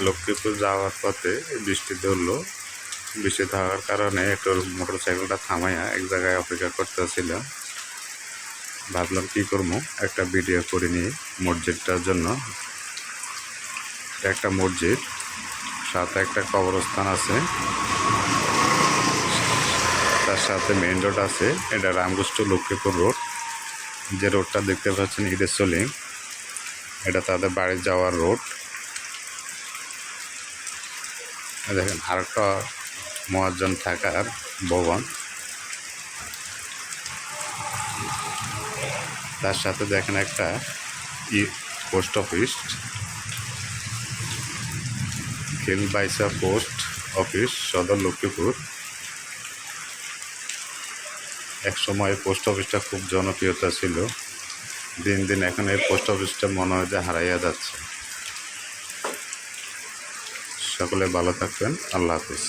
লক্ষ্মীপুর যাওয়ার পথে বৃষ্টি ধরলো। বৃষ্টি থাকার কারণে একটু মোটরসাইকেলটা থামাইয়া এক জায়গায় অপেক্ষা করতেছিলাম। ভাবলাম কী করবো, একটা ভিডিও করে নিই মসজিদটার জন্য। একটা মসজিদ, সাথে একটা কবরস্থান আছে, তার সাথে মেইন রোড আছে। এটা রামগোষ্ঠ লক্ষ্মীপুর রোড। যে রোডটা দেখতে পাচ্ছেন ইডের সলিং, এটা তাদের বাড়ি যাওয়ার রোড। দেখেন আরেকটা মুয়াজ্জিন থাকার ভবন, তার সাথে দেখেন একটা পোস্ট অফিস, খিলবাইসা পোস্ট অফিস, সদর লক্ষ্মীপুর। এক সময় পোস্ট অফিসটা খুব জনপ্রিয়তা ছিল, দিন দিন এখন এই পোস্ট অফিসটা মনে হয় যে হারাইয়া যাচ্ছে। সকলে ভালো থাকবেন, আল্লাহ হাফিজ।